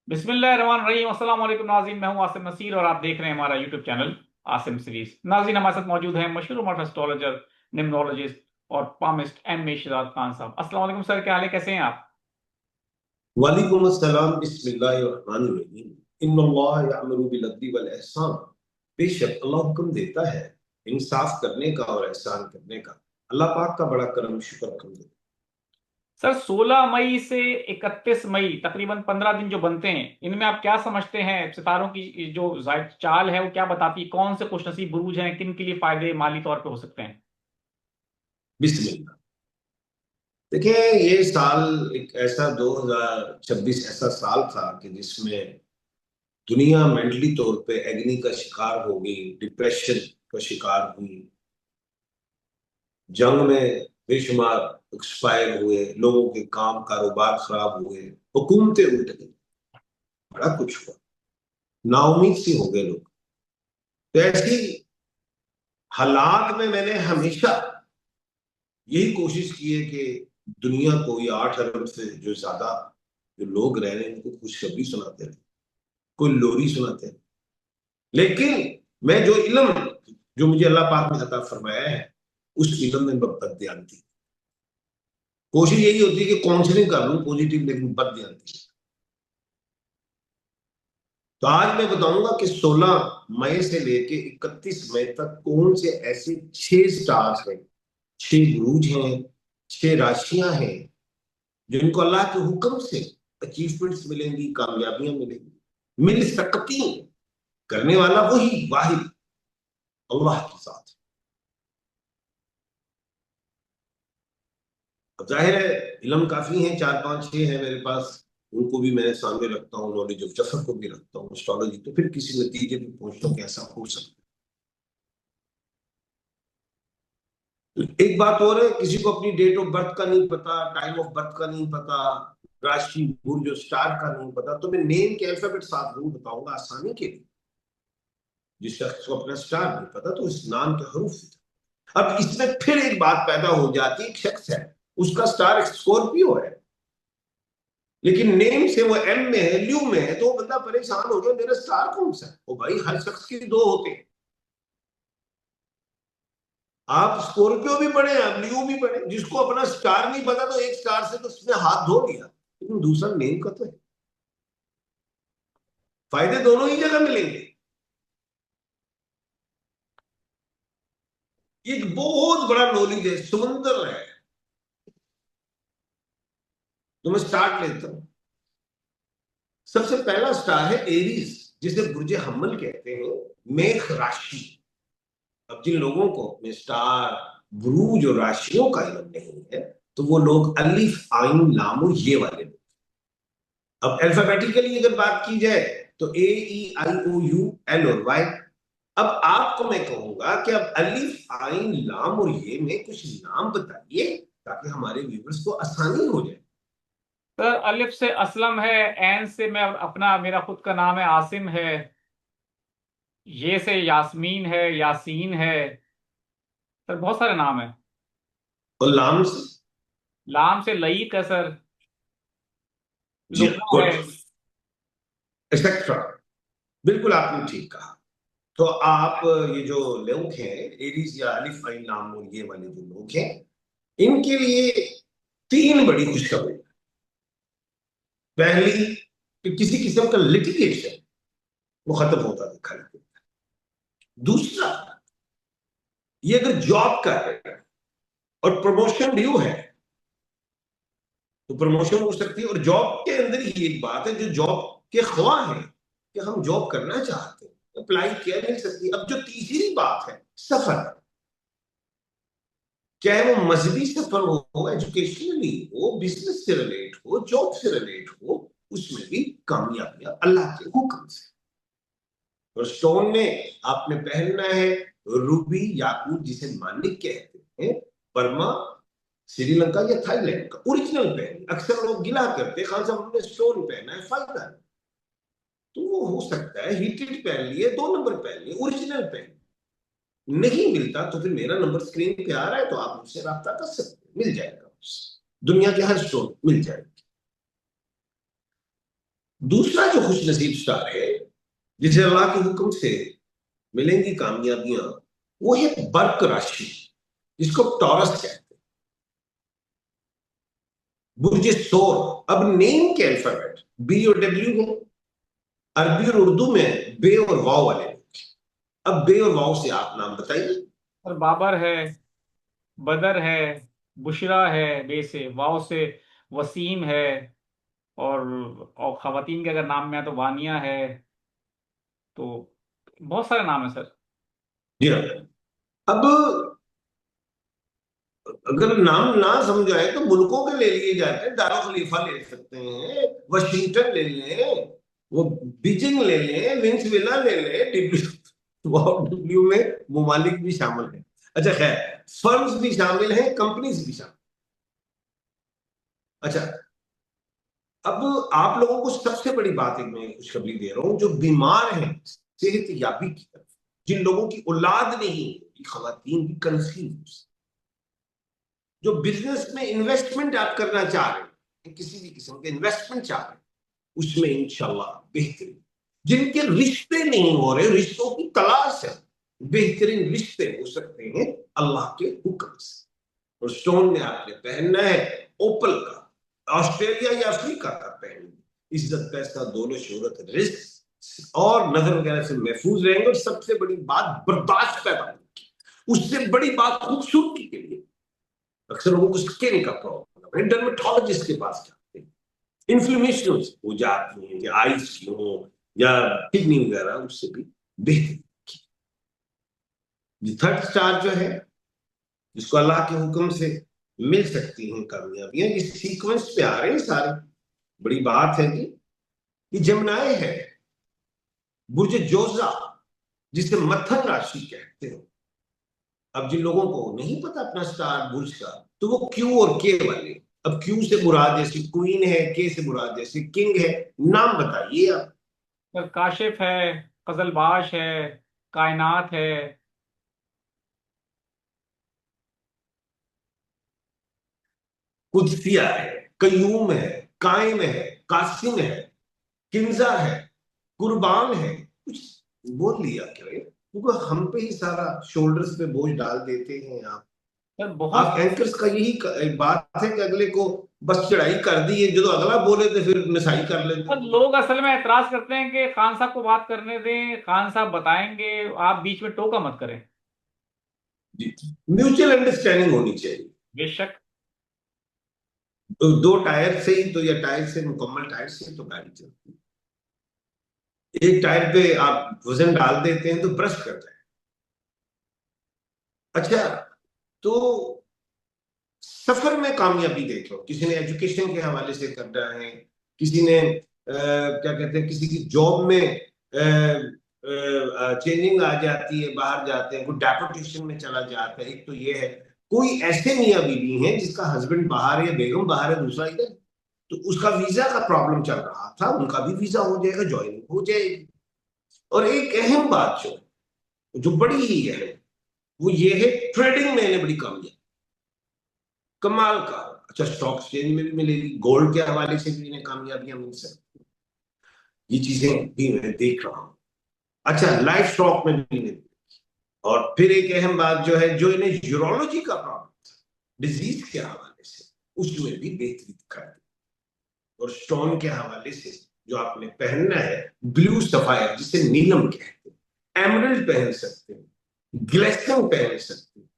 बिस्मिल्लाहिर्रहमानिर्रहीम। अस्सलाम वालेकुम नाज़रीन, मैं हूं आसिम नसीर और आप देख रहे हैं हमारा यूट्यूब चैनल आसिम सीरीज। नाज़रीन, हमारे साथ मौजूद हैं मशहूर मर्द एस्ट्रोलॉजर, निम्नोलॉजिस्ट और palmist M A Shiraz Khan साहब। अस्सलाम वालेकुम सर, क्या हाल है, कैसे हैं आप? वालेकुम अस्सलाम बिस्मिल्लाहिर्रहमानिर्रहीम। इन्नल्लाह यअमुरु बिल अदली वल एहसान। बेशक अल्लाह हुक्म देता है इंसाफ करने का और एहसान करने का। अल्लाह पाक का बड़ा करम शुक्र अल्हम्दुलिल्लाह। सर, 16 मई से 31 मई तकरीबन 15 दिन जो बनते हैं, इनमें आप क्या समझते हैं? सितारों की जो चाल है वो क्या बताती है? कौन से खुशनसीब बुरूज हैं, किन के लिए फायदे माली तौर पे हो सकते हैं? बिस्मिल्लाह। देखिए, ये साल एक ऐसा 2026 ऐसा साल था कि जिसमें दुनिया मेंटली तौर पे एग्नी का शिकार हो गई, डिप्रेशन का शिकार हुई, जंग में बेशुमार एक्सपायर हुए, लोगों के काम कारोबार खराब हुए, हुकूमतें उल्ट गई, बड़ा कुछ हुआ, नाउम्मीद सी हो गए लोग। तो ऐसी हालात में मैंने हमेशा यही कोशिश की है कि दुनिया को, ये 8 अरब से जो ज्यादा जो लोग रह रहे हैं, उनको खुशखबरी सुनाते रहे, कोई लोरी सुनाते रहे। लेकिन मैं जो इल्म, जो मुझे अल्लाह पाक ने अता फरमाया है, उस इल्म में बददियानती, कोशिश यही होती है कि काउंसलिंग कर लूं पॉजिटिव, लेकिन बददियानती। तो आज मैं बताऊंगा कि 16 मई से लेके 31 मई तक कौन से ऐसे 6 स्टार्स हैं, 6 बुरूज हैं, 6 राशियां हैं, जिनको अल्लाह के हुक्म से अचीवमेंट्स मिलेंगी, कामयाबियां मिलेंगी, मिल सकती हैं। करने वाला वही वाहिद अल्लाह के साथ। अब जाहिर है इल्म काफी है, 4 5 6 है मेरे पास, उनको भी मैं सामने रखता हूँ, नॉलेज ऑफ जफर को भी रखता हूँ, एस्ट्रोलॉजी, तो फिर किसी नतीजे पे पहुंचता हूँ कि ऐसा हो सकता है। एक बात और है, किसी को अपनी डेट ऑफ बर्थ का नहीं पता, टाइम ऑफ बर्थ का नहीं पता, राशि बुर्ज और स्टार का नहीं पता, तो मैं नेम के अल्फाबेट 7 बताऊंगा आसानी के लिए। जिस शख्स को अपना स्टार नहीं पता तो इस नाम के हरूफ। अब इसमें फिर एक बात पैदा हो जाती है, एक शख्स है, उसका स्टार स्कॉर्पियो है, लेकिन नेम से वो एम में है, ल्यू में है, तो वो बंदा परेशान हो गया, मेरा स्टार कौन सा है? ओ भाई, हर शख्स के दो होते हैं। आप स्कॉर्पियो भी पढ़े, आप ल्यू भी पढ़े, जिसको अपना स्टार नहीं पता तो एक स्टार से तो उसने हाथ धो लिया, लेकिन दूसरा नेम का तो है। फायदे दोनों ही जगह मिलेंगे। ये एक बहुत बड़ा नॉलेज है, समुंदर है। तो मैं स्टार्ट लेता हूं। सबसे पहला स्टार है एरीज, जिसे बुर्ज हम्मल कहते हैं, मेष राशि। अब जिन लोगों को अपने स्टार, बुरूज और राशियों का इल्म नहीं है, तो वो लोग अलिफ आइन लाम ये वाले लोग। अब अल्फाबेटिकली अगर बात की जाए तो AEIOU L और वाई। अब आपको मैं कहूंगा कि अब अलिफ आइन लाम और ये में कुछ नाम बताइए, ताकि हमारे व्यूवर्स को आसानी हो जाए। सर, अलिफ से असलम है, एन से मैं अपना मेरा खुद का नाम है आसिम है, ये से यास्मीन है, यासीन है। सर, बहुत सारे नाम है। और लाम से? लाम से लईक है सर, जी, लुब्ना है। Good, etcetera. बिल्कुल आपने ठीक कहा। तो आप ये जो लोग हैं, एरीज या अलिफ आइन लाम और ये वाले जो लोग हैं, इनके लिए 3 बड़ी खुशखबरी। पहली, कि किसी किस्म का लिटिगेशन वो खत्म होता दिखा है। दूसरा, ये अगर जॉब कर रहे हैं और प्रमोशन ड्यू है, तो प्रमोशन हो सकती है। और जॉब के अंदर ही एक बात है, जो जॉब के ख्वाह है कि हम जॉब करना चाहते हैं, अप्लाई किया, मिल सकती है। अब जो तीसरी बात है, सफर, चाहे वो मजहबी सफर हो, एजुकेशनली हो, बिजनेस से रिलेट हो, जॉब से रिलेट हो, उसमें भी कामयाबियां अल्लाह के हुक्म से। और स्टोन में आपने पहनना है रूबी याकूत, जिसे मानिक कहते हैं, बर्मा, श्रीलंका या थाईलैंड का ओरिजिनल पहन। अक्सर लोग गिला करते हैं, खान साहब हमने स्टोन पहना है, फायदा नहीं। तो वो हो सकता है हीटेड पहन लिए, 2 नंबर पहन लिए, ओरिजिनल पहन नहीं मिलता तो फिर मेरा नंबर स्क्रीन पे आ रहा है, तो आप मुझसे रब्ता कर सकते हैं, मिल जाएगा। दुनिया के हर स्टोर मिल जाएगा। दूसरा जो खुश नसीब स्टार है जिसे अल्लाह के हुक्म से मिलेंगी कामयाबियां, वो है बर्क राशि, जिसको टॉरस कहते हैं, बुर्ज सोर। अब नेम के अल्फाबेट बी और डब्ल्यू है। अरबी और उर्दू में बे और वाव वाले लोग। अब बे और वाव से आप नाम बताइए। और बाबर है, बदर है, बुशरा है, बे से, वाव से वसीम है, और खवातीन के अगर नाम में है तो वानिया है। तो बहुत सारे नाम है सर। जी हाँ। अब अगर नाम ना समझ आए तो मुल्कों के ले लिए जाते हैं। दारुल खलीफा ले सकते हैं, वाशिंगटन ले लें, वो बीजिंग ले लें, वेनेजुएला ले लें, डब्ल्यू में मुमालिक भी शामिल है। अच्छा खैर, फर्म्स भी शामिल हैं, कंपनीज भी शामिल। अच्छा, अब आप लोगों को सबसे बड़ी बात एक मैं खुशखबरी दे रहा हूं, जो बीमार हैं सेहत याबी की तरफ, जिन लोगों की औलाद नहीं है, खवातीन की कंसीव, जो बिजनेस में इन्वेस्टमेंट आप करना चाह रहे हैं, किसी भी किस्म के इन्वेस्टमेंट चाह रहे हैं, उसमें इंशाल्लाह बेहतरीन, जिनके रिश्ते नहीं हो रहे, रिश्तों की तलाश है, बेहतरीन रिश्ते हो सकते हैं अल्लाह के हुक्म से। और स्टोन में आपने पहनना है ओपल का, ऑस्ट्रेलिया या अफ्रीका का पहन। इज्जत, पैसा, दौलत, शोहरत, रिस्क और नजर वगैरह से महफूज रहेंगे। और सबसे बड़ी बात, बर्दाश्त पैदा होगी। उससे बड़ी बात खूबसूरती के लिए अक्सर लोगों को स्किन का प्रॉब्लम है, डर्मेटोलॉजिस्ट के पास जाते हैं, इन्फ्लेमेशन हो जाती है, या आइज की हो या किडनी वगैरह, उससे भी बेहतर। थर्ड स्टार जो है, जिसको अल्लाह के हुक्म से मिल सकती हैं कामयाबियां, इस सीक्वेंस पे आ रहे हैं सारे। बड़ी बात है जी, ये जमनाए है, बुर्ज जोजा, जिसे मथन राशि कहते हैं। अब जिन लोगों को नहीं पता अपना स्टार बुर्ज का, तो वो क्यू और के वाले। अब क्यू से मुराद जैसे क्वीन है, के से मुराद जैसे किंग है। नाम बताइए आप। सर काशिफ है, कजलबाश है, कायनात है। कुदसिया है, कयूम है, कायम है, कासिम है, किंजा है, कुर्बान है। कुछ बोल लिया क्या है? क्योंकि हम पे ही सारा शोल्डर्स पे बोझ डाल देते हैं आप। सर बहुत। आप एंकर्स का यही एक बात है कि अगले को बस चढ़ाई कर दी है, जो तो अगला बोले तो फिर मिसाई कर लेते सर हैं। लोग असल में एतराज करते हैं कि खान साहब को बात करने दें, खान साहब बताएंगे, आप बीच में टोका मत करें। जी, म्यूचुअल अंडरस्टैंडिंग होनी चाहिए। बेशक। तो दो टायर से ही तो, या टायर से, मुकम्मल टायर से ही तो गाड़ी चलती है। एक टायर पे आप वजन डाल देते हैं तो ब्रश करता है। अच्छा, तो सफर में कामयाबी देख लो, किसी ने एजुकेशन के हवाले से करना है, किसी ने क्या कहते हैं, किसी की जॉब में चेंजिंग आ जाती है, बाहर जाते हैं, कोई डेपुटेशन में चला जाता है। एक तो ये है, कोई ऐसे मियाँ बीवी हैं जिसका हस्बैंड बाहर है या बेगम बाहर है, दूसरा इधर, तो उसका वीजा का प्रॉब्लम चल रहा था, उनका भी वीजा हो जाएगा, ज्वाइनिंग हो जाएगी। और एक अहम बात जो जो बड़ी ही है, वो ये है, ट्रेडिंग में इन्हें बड़ी कामयाबी, कमाल का। अच्छा, स्टॉक एक्सचेंज में भी मिलेगी, गोल्ड के हवाले से भी इन्हें कामयाबियां मिल सकती हैं। ये चीजें भी मैं देख रहा हूँ। अच्छा, लाइफ स्टॉक में भी मिलेगी। और फिर एक अहम बात जो है, जो इन्हें यूरोलॉजी का प्रॉब्लम था, डिजीज के हवाले से, उसमें भी बेहतरी दिखा दी। और स्टोन के हवाले से जो आपने पहनना है, ब्लू सफायर जिसे नीलम कहते हैं, एमरल्ड पहन सकते हैं, ग्लेसन पहन सकते हैं,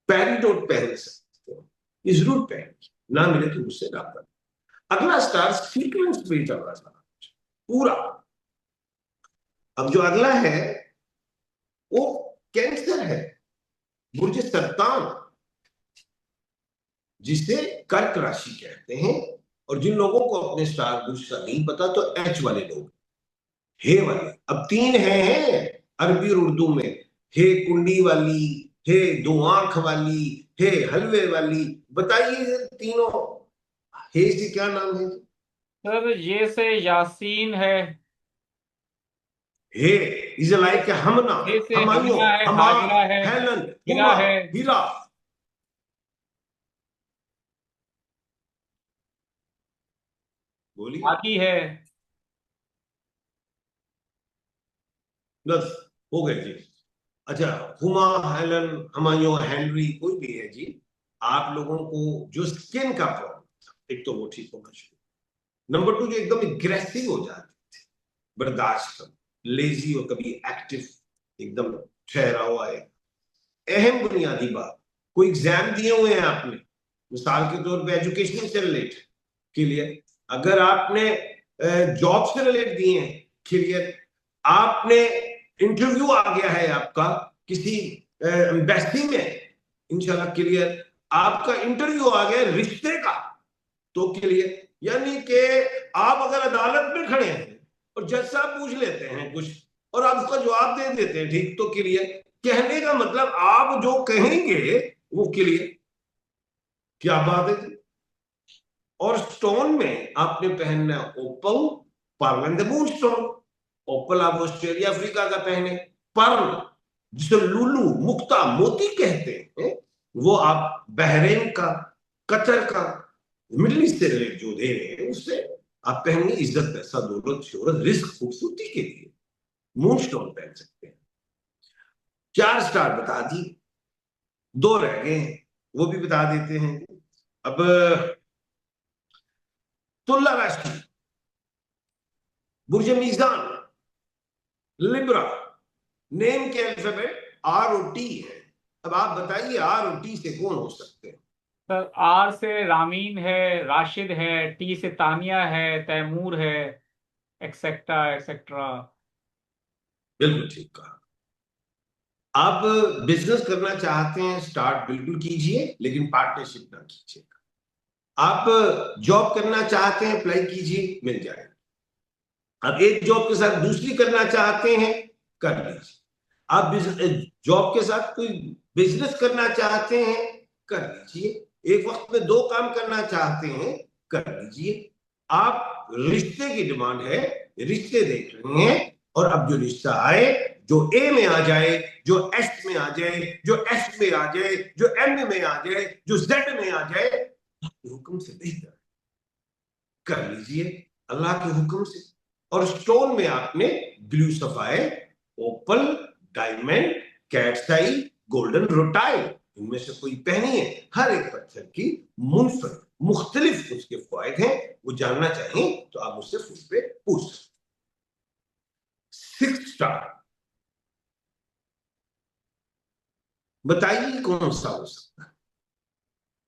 पेरिडोट पहन सकते हो। ये जरूर पहनिए, ना मिले तो मुझसे रहा। अगला स्टार सीक्वेंस पे चल रहा था पूरा। अब जो अगला है वो कैंसर है, बुर्ज सरतान, जिसे कर्क राशि कहते हैं। और जिन लोगों को अपने स्टार बुर्ज का नहीं पता, तो एच वाले लोग, हे वाले, अब तीन हैं अरबी और उर्दू में, हे कुंडी वाली, हे दो आंख वाली, हे हलवे वाली। बताइए तीनों हे से क्या नाम है? सर ये से यासीन है, हे इज लाइक हमना, ये से हमायूं, हमना है, हमा, हाजिरा है, हेलन, हीरा हुमा, है, हीरा। बोलिए। बाकी है। बस हो गए जी। अच्छा, हुमा, हेलन, हमायूं, हेनरी, कोई भी है जी, आप लोगों को जो स्किन का प्रॉब्लम था, एक तो वो ठीक होना शुरू। नंबर 2, जो एकदम एग्रेसिव हो जाते, बर्दाश्त कम, लेजी और कभी एक्टिव, एकदम ठहरा हुआ है। अहम बुनियादी बात, कोई एग्जाम दिए हुए हैं आपने, मिसाल के तौर पे एजुकेशन से रिलेट, क्लियर। अगर आपने जॉब से रिलेट दिए हैं, क्लियर। आपने इंटरव्यू आ गया है आपका किसी एम्बेसी में, इंशाल्लाह क्लियर। आपका इंटरव्यू आ गया रिश्ते का, तो क्लियर। यानी कि आप अगर अदालत में खड़े हैं और जज साहब पूछ लेते हैं कुछ और आप उसका जवाब दे देते हैं, ठीक, तो क्लियर। कहने का मतलब आप जो कहेंगे वो क्लियर। क्या बात है जी। और स्टोन में आपने पहनना है opal, pearl and the moonstone. Opal आप ऑस्ट्रेलिया अफ्रीका का पहने, पर्ल जिसे लुलू मुक्ता मोती कहते हैं वो आप बहरेन का, कतर का, मिडिल ईस्ट से रिलेट जो दे रहे हैं उससे आप पहनेंगे। इज्जत, पैसा, दौलत, शोहरत, रिस्क, खूबसूरती के लिए मून स्टोन पहन सकते हैं। 4 स्टार बता दी, 2 रह गए हैं, वो भी बता देते हैं। अब तुला राशि, बुर्ज मीजान, लिब्रा, नेम के अल्फाबेट आर और टी है। अब आप बताइए आर और टी से कौन हो सकते हैं? सर आर से रामीन है, राशिद है, टी से तानिया है, तैमूर है, एक्सेट्रा एक्सेट्रा। बिल्कुल ठीक कहा। आप बिजनेस करना चाहते हैं, स्टार्ट बिल्कुल कीजिए, लेकिन पार्टनरशिप ना कीजिए। आप जॉब करना चाहते हैं, अप्लाई कीजिए, मिल जाएगा। अब एक जॉब के साथ दूसरी करना चाहते हैं, कर लीजिए। आप जॉब के साथ कोई बिजनेस करना चाहते हैं, कर लीजिए। एक वक्त में 2 काम करना चाहते हैं, कर लीजिए। आप रिश्ते की डिमांड है, रिश्ते देख रहे हैं, और अब जो रिश्ता आए, जो ए में आ जाए, जो एस में आ जाए, जो एस में आ जाए, जो एम में आ जाए, जो जेड में आ जाए, हुक्म से बेहतर कर लीजिए, अल्लाह के हुक्म से। और स्टोन में आपने ब्लू सफायर, ओपल, डायमंड, कैट्साई, गोल्डन रोटाइल, इनमें से कोई पहनी है। हर एक पत्थर की मुनफरद मुख्तलिफ उसके फायदे हैं, वो जानना चाहिए तो आप मुझसे फोन पे पूछ सकते। 6 स्टार बताइए कौन सा हो सकता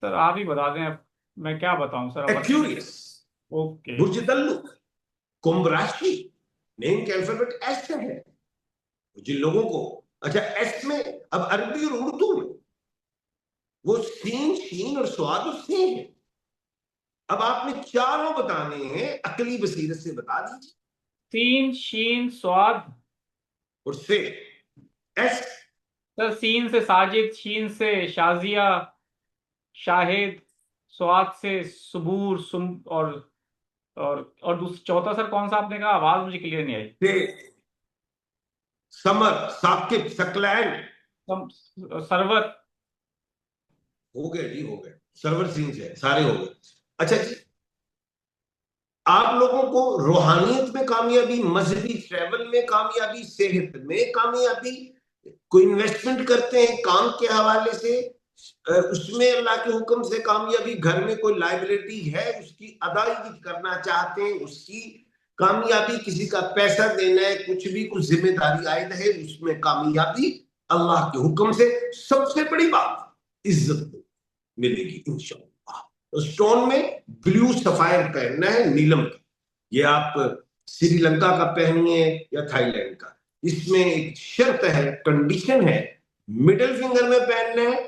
सर आप ही बता दें, मैं क्या बताऊं सर, है? अब एक्यूरियस, ओके। बुर्ज तल्लुक, कुंभ राशि, नेम के अल्फाबेट एस है। जिन लोगों को, अच्छा, एस में अब अरबी और उर्दू में वो सीन, शीन और स्वाद और से है। अब आपने चारों बताने हैं, अकली बसीरत से बता दीजिए। सीन शीन स्वाद। और से, एस, सर सीन से साजिद, शीन से शाजिया, शाहिद, स्वाद से सुबूर सुम, और दूसरा चौथा सर कौन सा आपने कहा, आवाज मुझे क्लियर नहीं आई। से, समर, साकिब, सकलैन। सरवत। हो गए जी, हो गए। सर्वर सीन से सारे हो गए। अच्छा जी, आप लोगों को रूहानियत में कामयाबी, मजहबी ट्रैवल में कामयाबी, सेहत में कामयाबी, कोई इन्वेस्टमेंट करते हैं काम के हवाले से, उसमें अल्लाह के हुक्म से कामयाबी, घर में कोई लाइबिलिटी है उसकी अदायगी करना चाहते हैं, उसकी कामयाबी, किसी का पैसा देना है, कुछ भी, कुछ जिम्मेदारी आयद है, उसमें कामयाबी अल्लाह के हुक्म से। सबसे बड़ी बात, इज्जत मिलेगी इंशाअल्लाह। तो स्टोन में ब्लू सफायर पहनना है, नीलम का। ये आप श्रीलंका का पहनिए या थाईलैंड का। इसमें एक शर्त है, कंडीशन है, मिडिल फिंगर में पहनना है,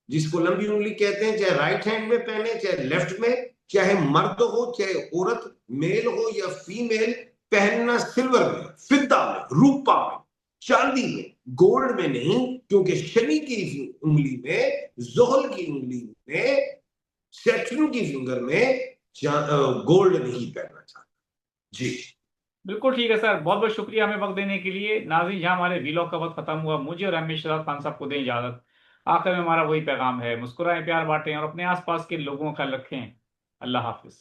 जिसको लंबी उंगली कहते हैं, चाहे राइट हैंड में पहने चाहे लेफ्ट में, चाहे मर्द हो चाहे औरत, मेल हो या फीमेल, पहनना सिल्वर में, फिद्दा में, रूपा में, चांदी में, गोल्ड में नहीं, क्योंकि शनि की उंगली में, जोहल की उंगली में, सैटर्न की फिंगर में गोल्ड नहीं पहनना चाहता जी। बिल्कुल ठीक है सर, बहुत बहुत शुक्रिया हमें वक्त देने के लिए। नाज़रीन, यहाँ हमारे वीलॉग का वक्त खत्म हुआ। मुझे और एम शराफ खान साहब को दें इजाजत। आखिर में हमारा वही पैगाम है, मुस्कुराएं, प्यार बांटें और अपने आसपास के लोगों का ख्याल रखें। अल्लाह हाफिज।